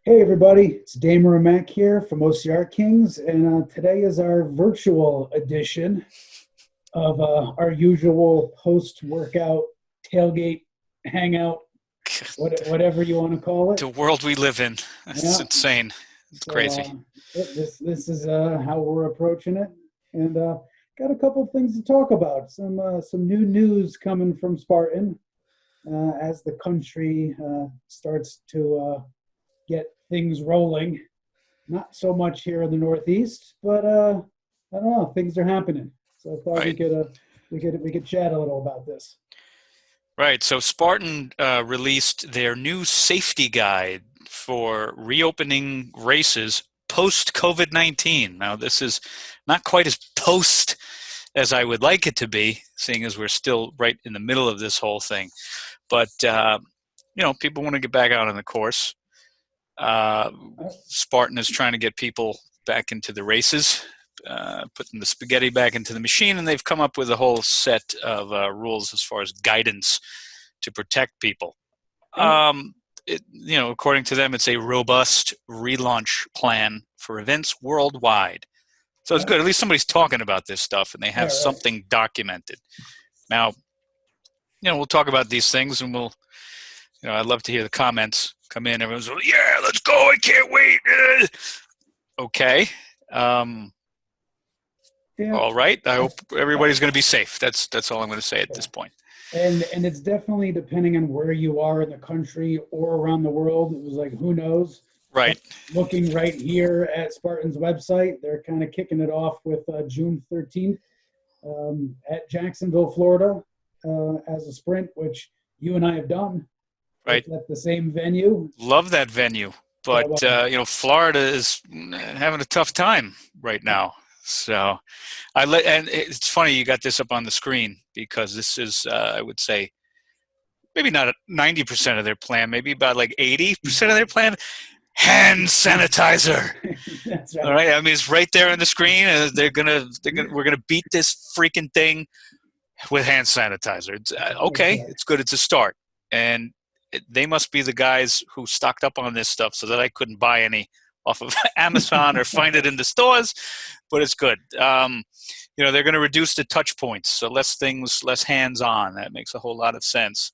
Hey everybody, it's Damer and Mac here from OCR Kings, and today is our virtual edition of our usual post-workout tailgate hangout, whatever you want to call it. The world we live in. It's Yeah. insane. It's So crazy. this is how we're approaching it, and got a couple of things to talk about. Some new news coming from Spartan as the country starts to get things rolling. Not so much here in the Northeast, but I don't know, things are happening. So I thought Right. we could chat a little about this. Right. So Spartan released their new safety guide for reopening races post COVID-19. Now, this is not quite as post as I would like it to be, seeing as we're still right in the middle of this whole thing. But, people want to get back out on the course. Uh, Uh, Spartan is trying to get people back into the races, putting the spaghetti back into the machine, and they've come up with a whole set of rules as far as guidance to protect people. and According to them, it's a robust relaunch plan for events worldwide. So it's good. At least somebody's talking about this stuff, and they yeah, have right. something documented. Now, we'll talk about these things, and I'd love to hear the comments come in. Everyone's like, yeah, let's go. I can't wait. Okay. Um, Yeah, all right. I I, hope everybody's going to be safe. That's all I'm going to say at yeah. this point. And it's definitely depending on where you are in the country or around the world. It was like who knows. Right. But looking right here at Spartan's website, they're kind of kicking it off with June 13th at Jacksonville, Florida, as a sprint, which you and I have done. Right. It's at the same venue. Love that venue. But, So, Florida is having a tough time right now. So and it's funny you got this up on the screen because this is, I would say, maybe not 90% of their plan, maybe about like 80% of their plan. Hand sanitizer. that's All right. right. I mean, it's right there on the screen. We're gonna beat this freaking thing with hand sanitizer. It's, That's okay. right. It's good. It's a start. And they must be the guys who stocked up on this stuff so that I couldn't buy any off of Amazon or find it in the stores, but it's good. They're going to reduce the touch points, so less things, less hands-on. That makes a whole lot of sense.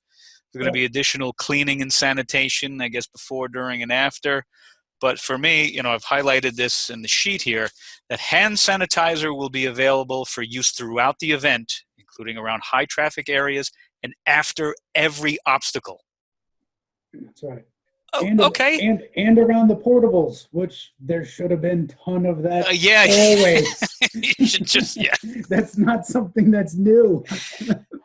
There's going to Yeah. be additional cleaning and sanitation, I guess, before, during, and after. But for me, I've highlighted this in the sheet here, that hand sanitizer will be available for use throughout the event, including around high traffic areas and after every obstacle. That's right. Oh, And okay. and around the portables, which there should have been a ton of that Yeah. always. You should just, yeah. That's not something that's new.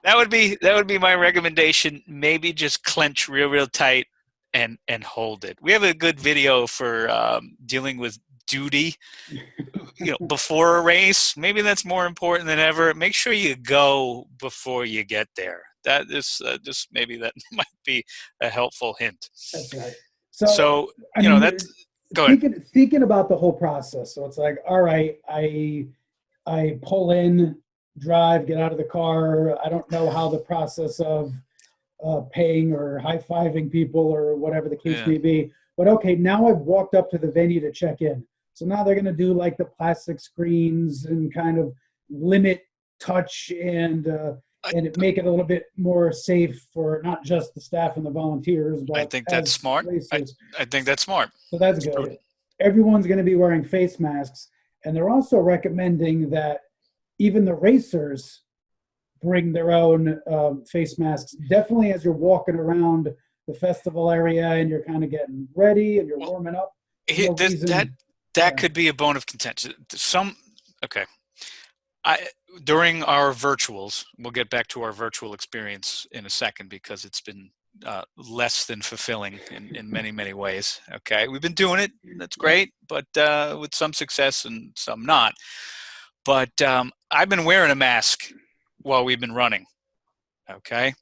That would be my recommendation. Maybe just clench real tight and hold it. We have a good video for dealing with duty, before a race. Maybe that's more important than ever. Make sure you go before you get there. That is just maybe that might be a helpful hint. That's right. So, So I mean, that's go ahead. thinking about the whole process. So it's like, all right, I pull in, drive, get out of the car. I don't know how the process of paying or high fiving people or whatever the case Yeah. may be. But okay, now I've walked up to the venue to check in. So now they're going to do like the plastic screens and kind of limit touch I, and make it a little bit more safe for not just the staff and the volunteers, I but think that's as smart. I, racers. I think that's smart. So that's It's good. prudent. Everyone's going to be wearing face masks, and they're also recommending that even the racers bring their own face masks. Definitely, as you're walking around the festival area and you're kind of getting ready and you're Well, warming up. There's no that reason. that Yeah, could be a bone of contention. Okay. I During our virtuals, we'll get back to our virtual experience in a second because it's been less than fulfilling in many ways. Okay, we've been doing it. That's yeah, great, but with some success and some not. But I've been wearing a mask while we've been running. Okay,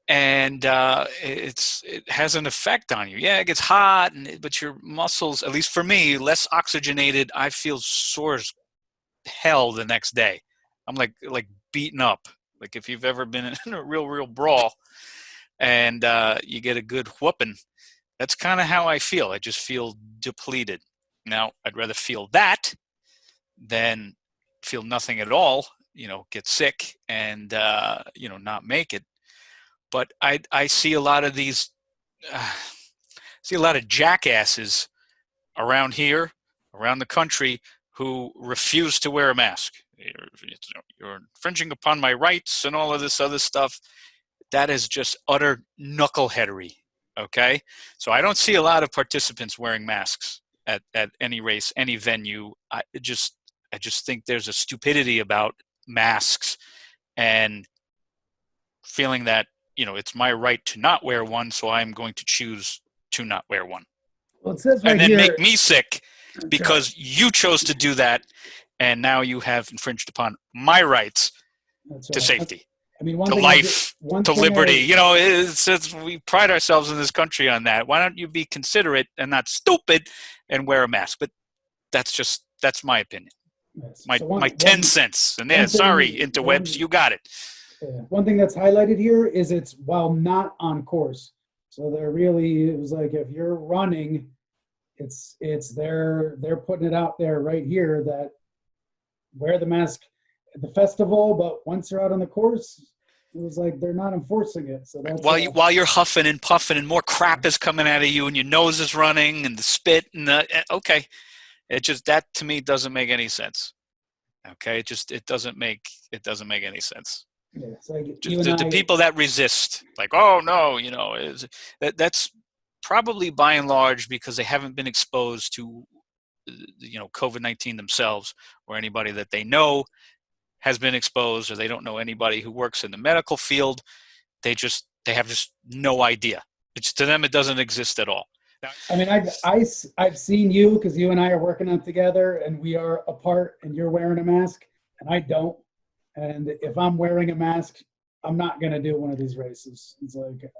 and it has an effect on you. Yeah, it gets hot, but your muscles, at least for me, less oxygenated. I feel sore as hell the next day. I'm like beaten up. Like if you've ever been in a real brawl and you get a good whooping, That's kind of how I feel. I just feel depleted. Now, I'd rather feel that than feel nothing at all, get sick and, not make it. But I see a lot of these, see a lot of jackasses around here, around the country, who refuse to wear a mask. You're infringing upon my rights and all of this other stuff. That is just utter knuckleheadery. Okay, so I don't see a lot of participants wearing masks at any race, any venue. I just think there's a stupidity about masks and feeling that it's my right to not wear one, so I'm going to choose to not wear one. Well, it says right and then here, make me sick because you chose to do that, and now you have infringed upon my rights to safety. I mean, to life, to liberty. It's we pride ourselves in this country on that. Why don't you be considerate and not stupid and wear a mask? But that's my opinion. Yes. My 10 cents. And there, sorry, interwebs, you got it. One thing that's highlighted here is it's while not on course. So it was like if you're running, it's they're putting it out there right here that wear the mask at the festival, but once you're out on the course, it was like they're not enforcing it. So that's while you're huffing and puffing and more crap is coming out of you and your nose is running and the spit and okay, it just, that to me doesn't make any sense. Okay, it doesn't make any sense. Yeah, like the people that resist, like, oh no, that's probably by and large because they haven't been exposed to COVID-19 themselves, or anybody that they know has been exposed, or they don't know anybody who works in the medical field. They have just no idea. To them, it doesn't exist at all. Now, I mean, I've seen you, because you and I are working on together, and we are apart, and you're wearing a mask, and I don't. And if I'm wearing a mask, I'm not going to do one of these races. It's like,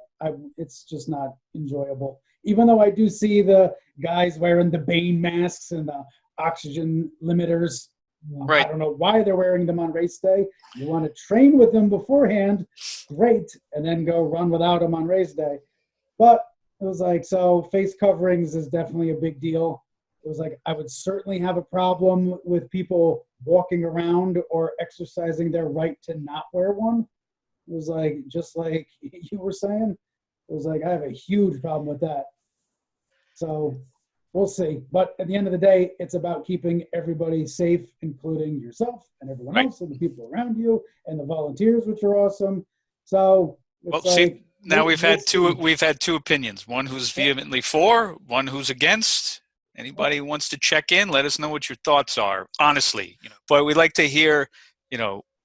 it's just not enjoyable. Even though I do see the guys wearing the Bane masks and the oxygen limiters. Right. I don't know why they're wearing them on race day. You want to train with them beforehand, great, and then go run without them on race day. But it was like, so face coverings is definitely a big deal. It was like, I would certainly have a problem with people walking around or exercising their right to not wear one. It was like, just like you were saying, it was like, I have a huge problem with that. So we'll see. But at the end of the day, it's about keeping everybody safe, including yourself and everyone else and the people around you and the volunteers, which are awesome. So see, now we've had two opinions. One who's vehemently for, one who's against. Anybody who wants to check in, let us know what your thoughts are, honestly. But we'd like to hear,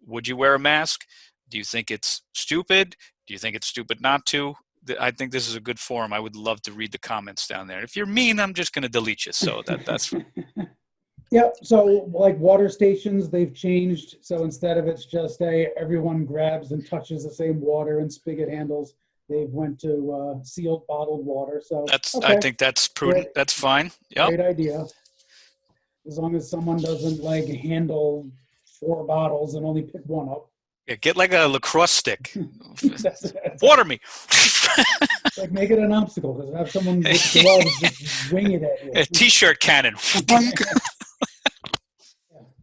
would you wear a mask? Do you think it's stupid? Do you think it's stupid not to? I think this is a good forum. I would love to read the comments down there. If you're mean, I'm just going to delete you. So that's Yeah. So like water stations, they've changed. So instead of it's just everyone grabs and touches the same water and spigot handles, they've went to sealed bottled water. So I think that's prudent. That's fine. Yep. Great idea. As long as someone doesn't handle 4 bottles and only pick one up. Yeah, get like a lacrosse stick. Water me. Like make it an obstacle, because have someone with gloves just wing it at you. A t-shirt cannon.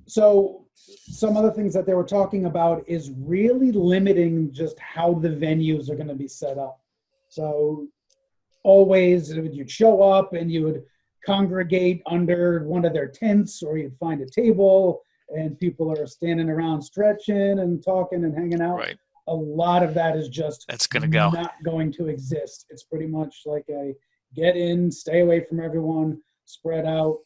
So some other things that they were talking about is really limiting just how the venues are going to be set up. So always you'd show up and you would congregate under one of their tents, or you'd find a table and people are standing around stretching and talking and hanging out. Right. A lot of that is just not going to exist. It's pretty much like a get in, stay away from everyone, spread out,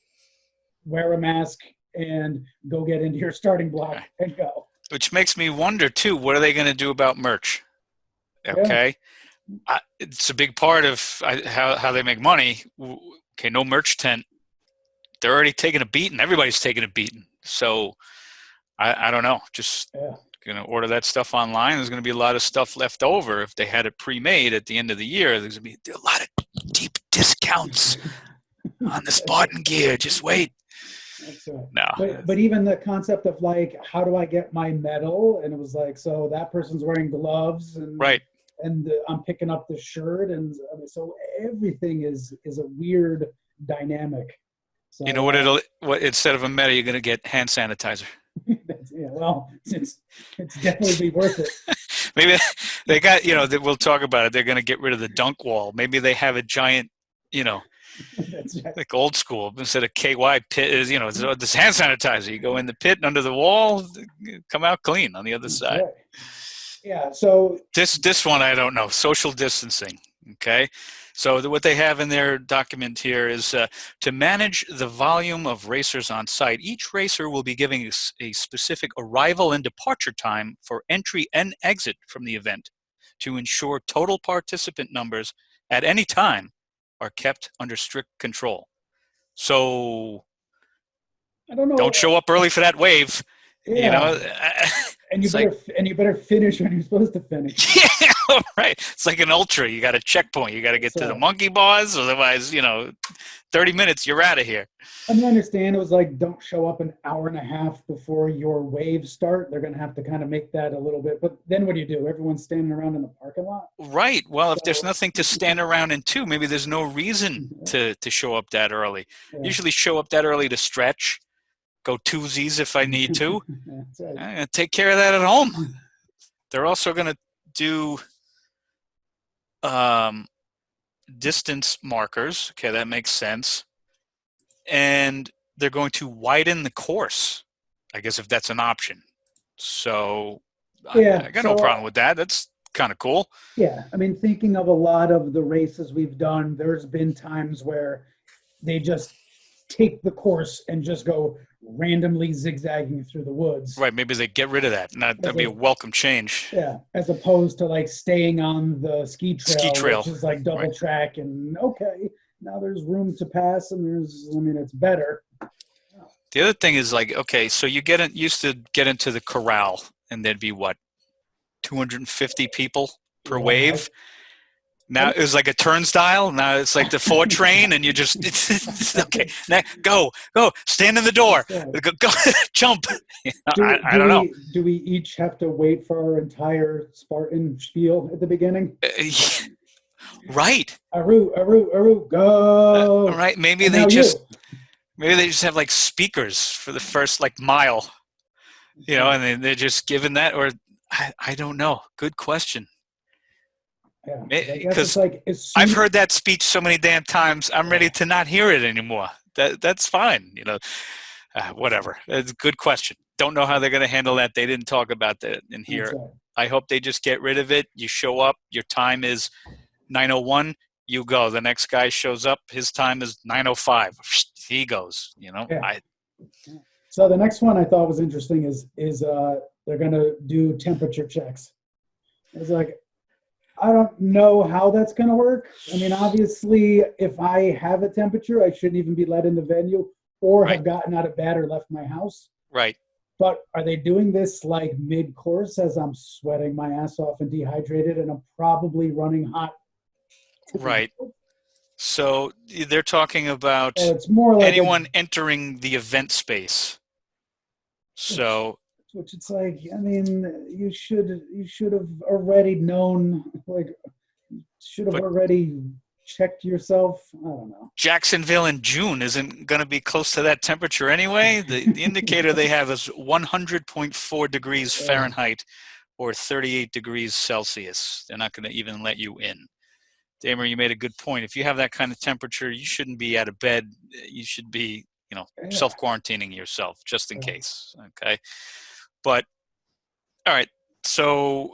wear a mask, and go get into your starting block and go. Which makes me wonder, too, what are they going to do about merch? Okay. Yeah. It's a big part of how they make money. Okay, no merch tent. They're already taking a beating. Everybody's taking a beating. So I don't know. Just going to order that stuff online. There's going to be a lot of stuff left over. If they had it pre-made at the end of the year, there's going to be a lot of deep discounts on the Spartan gear. Just wait. That's right. No. But even the concept of how do I get my medal? And it was like, so that person's wearing gloves and right. and I'm picking up the shirt, and I mean, so everything is a weird dynamic. You know So what instead of a meta, you're going to get hand sanitizer. yeah, well, it's definitely be worth it. Maybe they got, we'll talk about it. They're going to get rid of the dunk wall. Maybe they have a giant, That's right. like old school, instead of KY pit is, this hand sanitizer. You go in the pit and under the wall, come out clean on the other That's side. right. Yeah. So This one, I don't know. Social distancing. Okay. So what they have in their document here is to manage the volume of racers on site. Each racer will be giving a specific arrival and departure time for entry and exit from the event to ensure total participant numbers at any time are kept under strict control. So I don't know. don't show up early for that wave. Yeah. And it's like, you better finish when you're supposed to finish. yeah, right. It's like an ultra. You got a checkpoint. You got to get to the monkey bars. Otherwise, 30 minutes, you're out of here. I mean, I understand it was like, don't show up an hour and a half before your waves start. They're going to have to kind of make that a little bit. But then what do you do? Everyone's standing around in the parking lot? Right. Well, if there's nothing to stand around in too, maybe there's no reason to show up that early. Yeah. Usually show up that early to stretch. Go twosies if I need to. That's right. I'm gonna take care of that at home. They're also going to do distance markers. Okay, that makes sense. And they're going to widen the course, I guess, if that's an option. So yeah, I got no problem with that. That's kind of cool. Yeah, I mean, thinking of a lot of the races we've done, there's been times where they just take the course and just go randomly zigzagging through the woods. Right, maybe they get rid of that. That'd be a welcome change. Yeah, as opposed to like staying on the ski trail. Which is like double track, and okay, now there's room to pass, and it's better. The other thing is like, okay, so you used to get into the corral, and there'd be what, 250 people per wave. Now it was like a turnstile. Now it's like the 4 train, and you just okay. Now go, stand in the door, go jump. I don't know. Do we each have to wait for our entire Spartan spiel at the beginning? Right. Aru, go. Right. Maybe they just have like speakers for the first like mile, and they're just given that, or I don't know. Good question. Yeah, because I've heard that speech so many damn times. I'm ready to not hear it anymore. That's fine. Whatever. It's a good question. Don't know how they're going to handle that. They didn't talk about that in here. Right. I hope they just get rid of it. You show up. Your time is 9:01. You go. The next guy shows up. His time is 9:05. He goes. Yeah. So the next one I thought was interesting is they're going to do temperature checks. It's like, I don't know how that's going to work. I mean, obviously, if I have a temperature, I shouldn't even be let in the venue or have gotten out of bed or left my house. Right. But are they doing this like mid-course as I'm sweating my ass off and dehydrated and I'm probably running hot? Right. So they're talking about it's more like anyone entering the event space. So... Which it's like, I mean, you should have already known, like, should have already checked yourself. I don't know. Jacksonville in June isn't going to be close to that temperature anyway. The indicator they have is 100.4 degrees Fahrenheit or 38 degrees Celsius. They're not going to even let you in. Damer, you made a good point. If you have that kind of temperature, you shouldn't be out of bed. You should be, self-quarantining yourself just in case. Okay. But, all right, so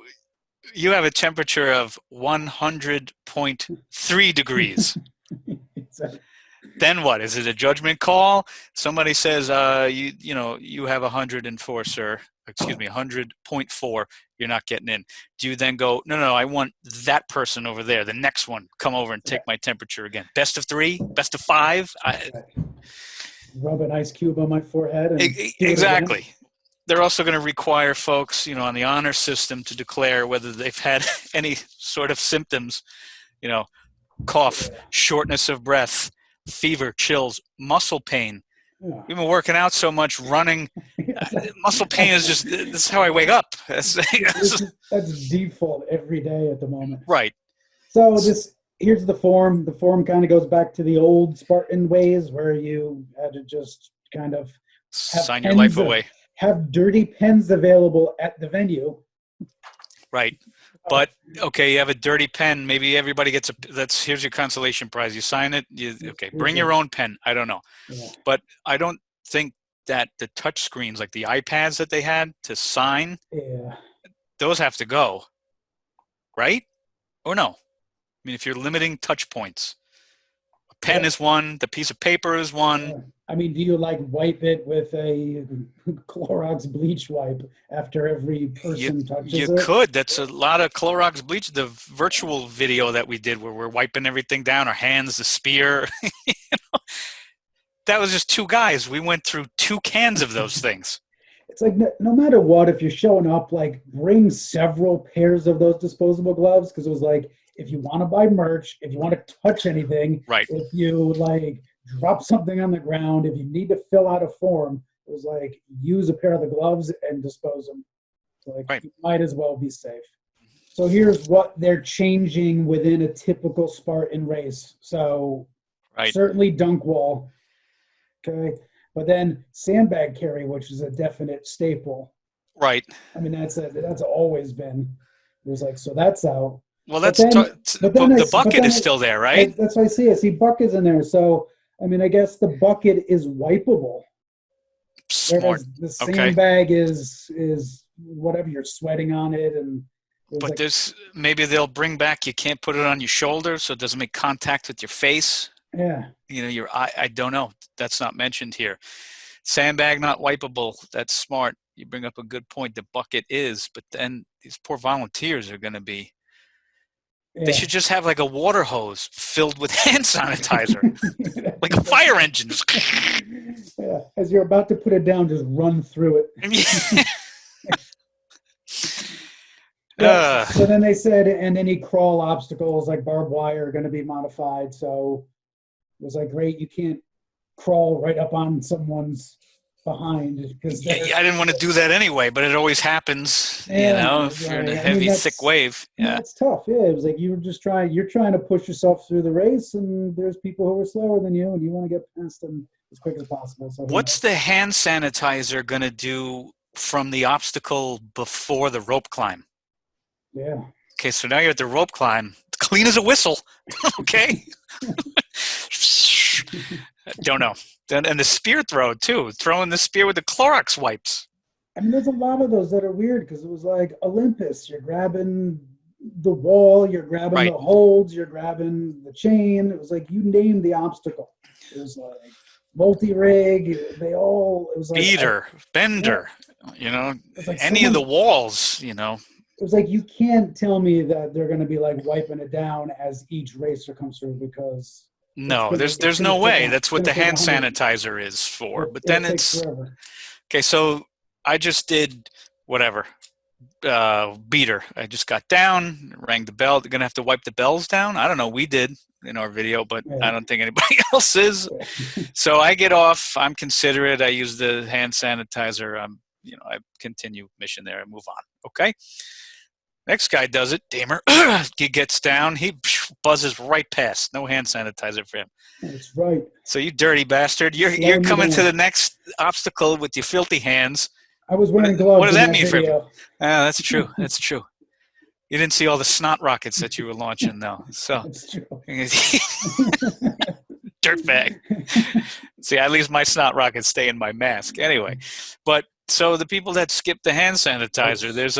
you have a temperature of 100.3 degrees. Then what? Is it a judgment call? Somebody says, you have 104, sir. Excuse me, 100.4. You're not getting in. Do you then go, no, I want that person over there, the next one, come over and take my temperature again? Best of 3? Best of 5? Rub an ice cube on my forehead. And exactly. They're also going to require folks, on the honor system to declare whether they've had any sort of symptoms, cough, shortness of breath, fever, chills, muscle pain, Yeah. We've been working out so much, running. Yes, Muscle pain is just, this is how I wake up. that's default every day at the moment. Right. So here's the form. The form kind of goes back to the old Spartan ways where you had to just kind of Sign your life away. have dirty pens available at the venue. Right. But okay, you have a dirty pen. Maybe everybody gets here's your consolation prize. You sign it. Bring your own pen. I don't know. Yeah. But I don't think that the touch screens, like the iPads that they had to sign, those have to go. Right? Or no? I mean, if you're limiting touch points, a pen is one, the piece of paper is one. I mean, do you like wipe it with a Clorox bleach wipe after every person touches it? You could. That's a lot of Clorox bleach. The virtual video that we did where we're wiping everything down, our hands, the spear. That was just two guys. We went through 2 cans of those things. It's like no matter what, if you're showing up, like bring several pairs of those disposable gloves, because it was like, if you want to buy merch, if you want to touch anything, right. If you like drop something on the ground, if you need to fill out a form, it was like use a pair of the gloves and dispose them. Like right. You might as well be safe. So here's what they're changing within a typical Spartan race. So certainly dunk wall. Okay. But then sandbag carry, which is a definite staple. Right. I mean, that's always been. It was like, so that's out. Well, the bucket is still there, right? That's what I see. I see buckets in there. So, I mean, I guess the bucket is wipeable. Smart. Whereas the sandbag is whatever, you're sweating on it. But there's maybe they'll bring back, you can't put it on your shoulder so it doesn't make contact with your face. Yeah. You know, your eye, I don't know. That's not mentioned here. Sandbag not wipeable. That's smart. You bring up a good point. The bucket is, but then these poor volunteers are going to be. Yeah. They should just have like a water hose filled with hand sanitizer, like a fire engine. Yeah. As you're about to put it down, just run through it. So then they said, and any crawl obstacles like barbed wire are going to be modified. So it was like, great, you can't crawl right up on someone's behind because I didn't want to do that anyway, but it always happens, you know, if you're in a heavy, thick wave. Yeah, it's tough. Yeah, it was like you're trying to push yourself through the race, and there's people who are slower than you, and you want to get past them as quick as possible. So what's the hand sanitizer going to do from the obstacle before the rope climb? Yeah. Okay, so now you're at the rope climb. It's clean as a whistle. Okay. Don't know. And the spear throw too. Throwing the spear with the Clorox wipes. I mean, there's a lot of those that are weird because it was like Olympus. You're grabbing the wall. You're grabbing the holds. You're grabbing the chain. It was like you named the obstacle. It was like multi-rig. They all. It was like beater, bender. Yeah. You know, like any of the walls. You know. It was like you can't tell me that they're going to be like wiping it down as each racer comes through because. No, there's no way. That's what the hand sanitizer is for. But then it's okay. So I just did whatever beater. I just got down, rang the bell. They're gonna have to wipe the bells down. I don't know. We did in our video, but I don't think anybody else is. So I get off. I'm considerate. I use the hand sanitizer. I continue mission there and move on. Okay. Next guy does it, Damer. He gets down. He buzzes right past. No hand sanitizer for him. That's right. So you dirty bastard. You're coming to the next obstacle with your filthy hands. I was wearing gloves. What does that mean for you? That's true. That's true. You didn't see all the snot rockets that you were launching, though. So, that's true. Dirtbag. See, at least my snot rockets stay in my mask. Anyway, but so the people that skip the hand sanitizer, there's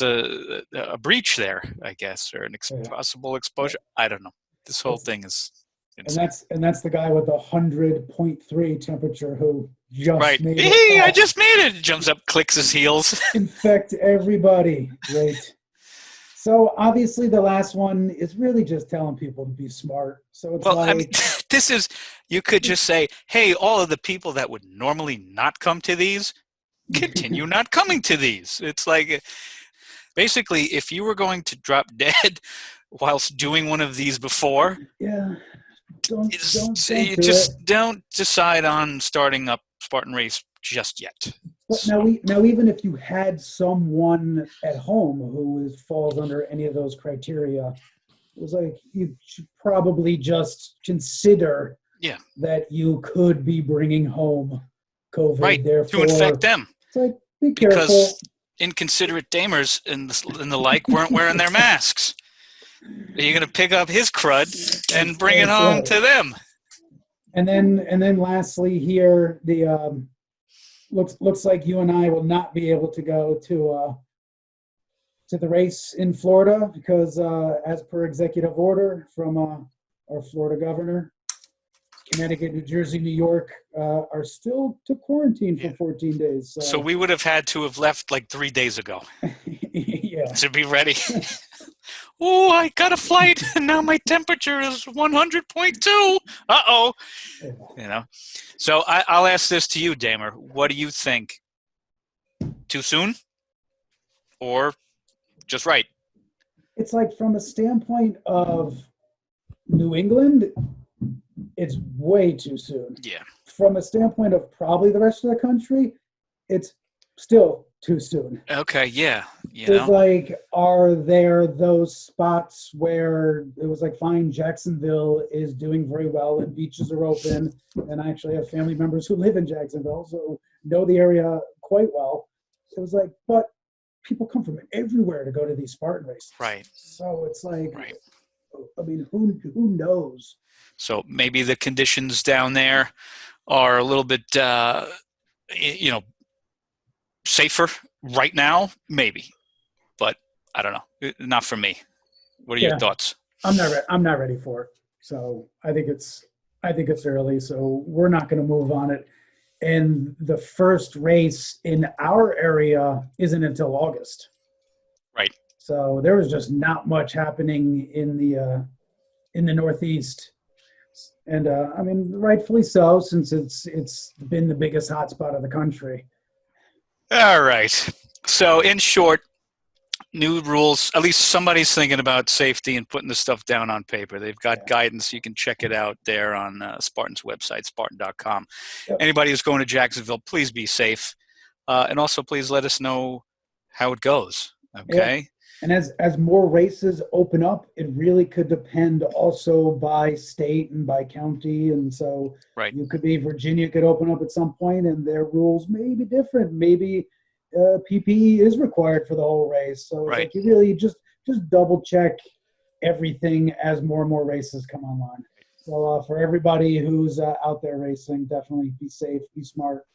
a breach there, I guess, or an possible exposure. I don't know. This whole thing is insane. And that's the guy with the 100.3 temperature who just made it. I just made it. Jumps up, clicks his heels. Infect everybody. Great. So obviously the last one is really just telling people to be smart. So it's I mean, this is, you could just say, hey, all of the people that would normally not come to these, continue not coming to these. It's like, basically, if you were going to drop dead whilst doing one of these before, don't You do just it. don't decide on starting up Spartan Race just yet. But now, even if you had someone at home who falls under any of those criteria, it was like you should probably just consider Yeah. that you could be bringing home COVID. Right. Therefore, To infect them. It's like, be careful. Because inconsiderate damers and the like weren't wearing their masks. You're going to pick up his crud and bring it home to them. And then lastly here, the looks like you and I will not be able to go to the race in Florida because as per executive order from our Florida governor, Connecticut, New Jersey, New York are still to quarantine for 14 days. So we would have had to have left like 3 days ago. Yeah. To be ready. Oh, I got a flight and now my temperature is 100.2. Uh-oh. So I'll ask this to you, Damer. What do you think? Too soon? Or just right? It's like from a standpoint of New England, it's way too soon. Yeah. From a standpoint of probably the rest of the country, it's still too soon. Okay, yeah. It's like, are there those spots where it was like, fine, Jacksonville is doing very well and beaches are open, and I actually have family members who live in Jacksonville, so know the area quite well. It was like, but people come from everywhere to go to these Spartan races. Right. So it's like, right. I mean, who knows? So maybe the conditions down there are a little bit, safer right now, maybe, but I don't know. Not for me. What are your thoughts? I'm not ready for it. So I think it's early. So we're not going to move on it. And the first race in our area isn't until August. Right. So there was just not much happening in the Northeast. And I mean, rightfully so, since it's been the biggest hotspot of the country. All right. So in short, new rules, at least somebody's thinking about safety and putting the stuff down on paper. They've got guidance. You can check it out there on Spartan's website, spartan.com. Yep. Anybody who's going to Jacksonville, please be safe. And also please let us know how it goes. Okay. Yeah. And as more races open up, it really could depend also by state and by county. And so you could be Virginia could open up at some point and their rules may be different. Maybe PPE is required for the whole race. So like you really just double check everything as more and more races come online. So for everybody who's out there racing, definitely be safe, be smart,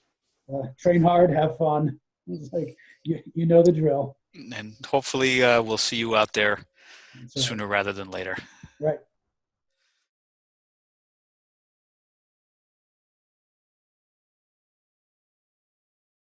train hard, have fun. It's like, you know the drill. And hopefully we'll see you out there sooner rather than later. Right.